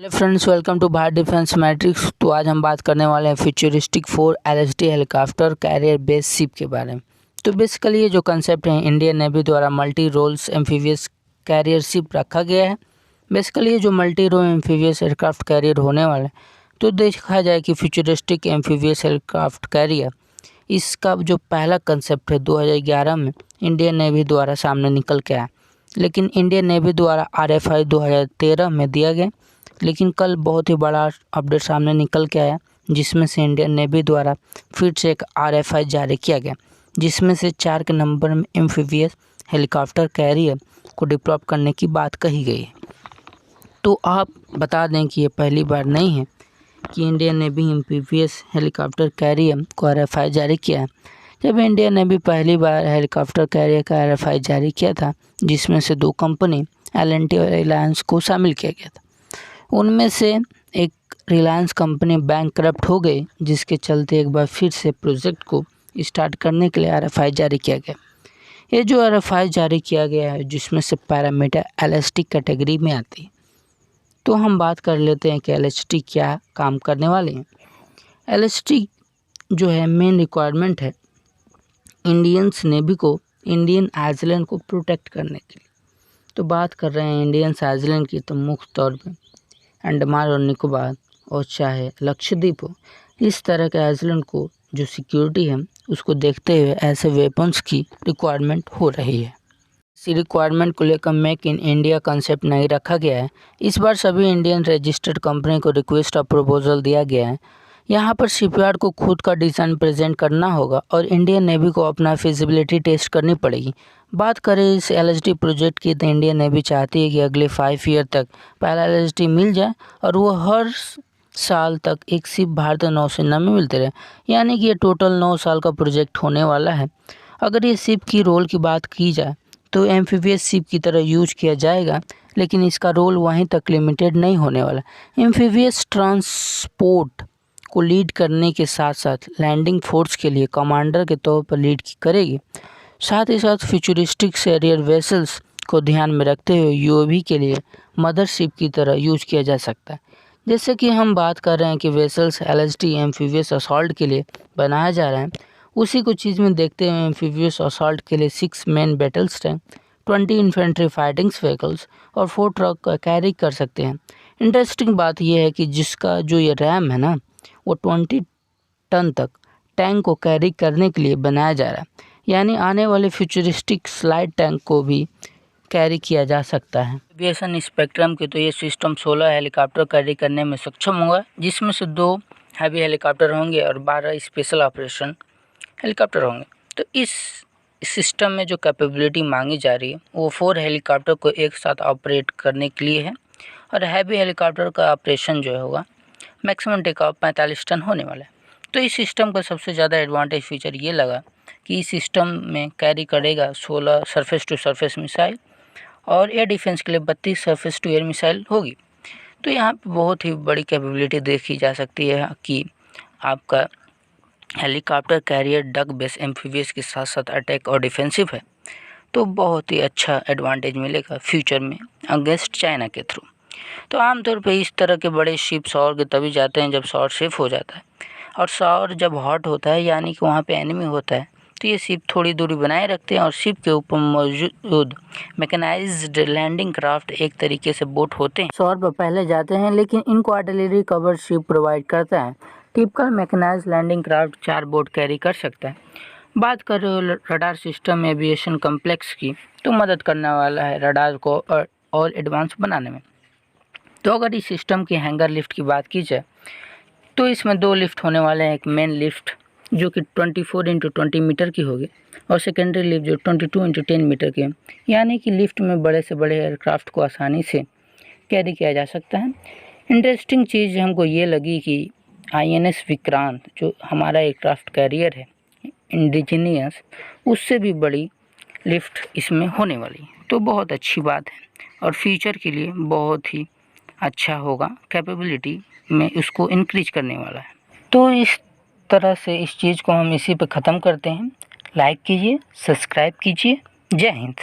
Hello friends, welcome to Bharat Defence Matrix. तो आज हम बात करने वाले हैं futuristic 4 LHD helicopter carrier base ship के बारे में। तो बेसिकली ये जो कंसेप्ट है इंडियन नेवी द्वारा multi roles amphibious carrier ship रखा गया है। बेसिकली ये जो multi role amphibious aircraft carrier होने वाला है, तो देखा जाए कि फ्यूचरिस्टिक एम्फीबियस एयरक्राफ्ट कैरियर इसका जो पहला कंसेप्ट है 2011 में इंडियन नेवी द्वारा सामने निकल के आया, लेकिन इंडियन नेवी द्वारा RFI 2013 में दिया गया। लेकिन कल बहुत ही बड़ा अपडेट सामने निकल के आया, जिसमें से इंडियन नेवी द्वारा फिर से एक RFI जारी किया गया, जिसमें से 4 के नंबर में एम्फीबियस हेलीकॉप्टर कैरियर को डिप्लॉय करने की बात कही गई है। तो आप बता दें कि ये पहली बार नहीं है कि Indian navy amphibious helicopter career को RFI जारी किया है। जब इंडियन नेवी पहली बार हेलीकॉप्टर कैरियर का RFI जारी किया था, जिसमें से 2 कंपनी L&T और रिलायंस को शामिल किया गया था। उनमें से एक रिलायंस कंपनी बैंकक्रप्ट हो गई, जिसके चलते एक बार फिर से प्रोजेक्ट को स्टार्ट करने के लिए RFI जारी किया गया। ये जो RFI जारी किया गया है, जिसमें से पैरामीटर LHD कैटेगरी में आती है। तो हम बात कर लेते हैं कि LHD क्या काम करने वाले हैं। LHD जो है मेन रिक्वायरमेंट है इंडियंस नेवी को इंडियन आइलैंड को प्रोटेक्ट करने के लिए। तो बात कर रहे हैं इंडियन आइलैंड की, तो मुख्य तौर पर अंडमान और निकोबार और चाहे लक्षद्वीप हो, इस तरह के आइलैंड को जो सिक्योरिटी है उसको देखते हुए ऐसे वेपन्स की रिक्वायरमेंट हो रही है। इसी रिक्वायरमेंट को लेकर मेक इन इंडिया कंसेप्ट नहीं रखा गया है। इस बार सभी इंडियन रजिस्टर्ड कंपनी को रिक्वेस्ट ऑफ प्रपोजल दिया गया है। यहाँ पर शिपयार्ड को खुद का डिज़ाइन प्रेजेंट करना होगा और इंडियन नेवी को अपना फिजिबिलिटी टेस्ट करनी पड़ेगी। बात करें इस LHD प्रोजेक्ट की, तो इंडियन नेवी चाहती है कि अगले 5 ईयर तक पहला LHD मिल जाए और वो हर साल तक एक शिप भारतीय नौसेना में मिलते रहे। यानी कि ये टोटल 9 साल का प्रोजेक्ट होने वाला है। अगर ये शिप की रोल की बात की जाए तो एम्फीबियस शिप की तरह यूज किया जाएगा, लेकिन इसका रोल वहीं तक लिमिटेड नहीं होने वाला। एम्फीबियस ट्रांसपोर्ट को लीड करने के साथ साथ लैंडिंग फोर्स के लिए कमांडर के तौर पर लीड करेगी। साथ ही साथ फ्यूचरिस्टिक कैरियर वेसल्स को ध्यान में रखते हुए UAV के लिए मदरशिप की तरह यूज किया जा सकता है। जैसे कि हम बात कर रहे हैं कि वेसल्स LHD एम्फीबियस असॉल्ट के लिए बनाया जा रहा है, उसी को चीज़ में देखते हुए एम्फीबियस असॉल्ट के लिए 6 main battles tank, 20 infantry fightings vehicles और 4 ट्रक का कैरी कर सकते हैं। इंटरेस्टिंग बात यह है कि जिसका जो ये रैम है ना, वो 20 टन तक टैंक को कैरी करने के लिए बनाया जा रहा है। यानी आने वाले फ्यूचरिस्टिक स्लाइड टैंक को भी कैरी किया जा सकता है। एविएशन स्पेक्ट्रम के तो ये सिस्टम 16 हेलीकॉप्टर कैरी करने में सक्षम होगा, जिसमें से 2 हैवी हेलीकॉप्टर होंगे और 12 स्पेशल ऑपरेशन हेलीकॉप्टर होंगे। तो इस सिस्टम में जो कैपेबिलिटी मांगी जा रही है वो 4 हेलीकॉप्टर को एक साथ ऑपरेट करने के लिए है और हैवी हेलीकॉप्टर का ऑपरेशन जो होगा मैक्सिमम टेक ऑफ 45 टन होने वाला है। तो इस सिस्टम का सबसे ज़्यादा एडवांटेज फीचर ये लगा कि इस सिस्टम में कैरी करेगा 16 सरफेस टू सरफेस मिसाइल और एयर डिफेंस के लिए 32 सरफेस टू एयर मिसाइल होगी। तो यहाँ पे बहुत ही बड़ी कैपेबिलिटी देखी जा सकती है कि आपका helicopter career duck base amphibious के साथ साथ अटैक और डिफेंसिव है। तो बहुत ही अच्छा एडवांटेज मिलेगा फ्यूचर में अगेंस्ट चाइना के थ्रू। तो आमतौर पे इस तरह के बड़े शिप सौर के तभी जाते हैं जब सौर सेफ हो जाता है, और सौर जब हॉट होता है यानी कि वहाँ पे एनिमी होता है, तो ये शिप थोड़ी दूरी बनाए रखते हैं और शिप के ऊपर मौजूद मैकेनाइज्ड लैंडिंग क्राफ्ट एक तरीके से बोट होते हैं, सौर पर पहले जाते हैं, लेकिन इनको आर्टिलरी कवर शिप प्रोवाइड करता है। Typical mechanised landing craft 4 boat carry कर सकता है। बात कर रहे हो रडार सिस्टम एविएशन कम्प्लेक्स की, तो मदद करने वाला है रडार को और एडवांस बनाने में। तो अगर इस सिस्टम की हैंगर लिफ्ट की बात की जाए, तो इसमें 2 लिफ्ट होने वाले हैं। एक मेन लिफ्ट जो कि 24x20 मीटर की होगी और सेकेंडरी लिफ्ट जो 22x10 मीटर की है। यानी कि लिफ्ट में बड़े से बड़े एयरक्राफ्ट को आसानी से कैरी किया जा सकता है। इंटरेस्टिंग चीज़ हमको ये लगी कि INS विक्रांत जो हमारा एयरक्राफ्ट कैरियर है इंडिजीनियस, उससे भी बड़ी लिफ्ट इसमें होने वाली है। तो बहुत अच्छी बात है और फ्यूचर के लिए बहुत ही अच्छा होगा, कैपेबिलिटी में उसको इंक्रीज करने वाला है। तो इस तरह से इस चीज़ को हम इसी पे ख़त्म करते हैं। लाइक कीजिए, सब्सक्राइब कीजिए। जय हिंद।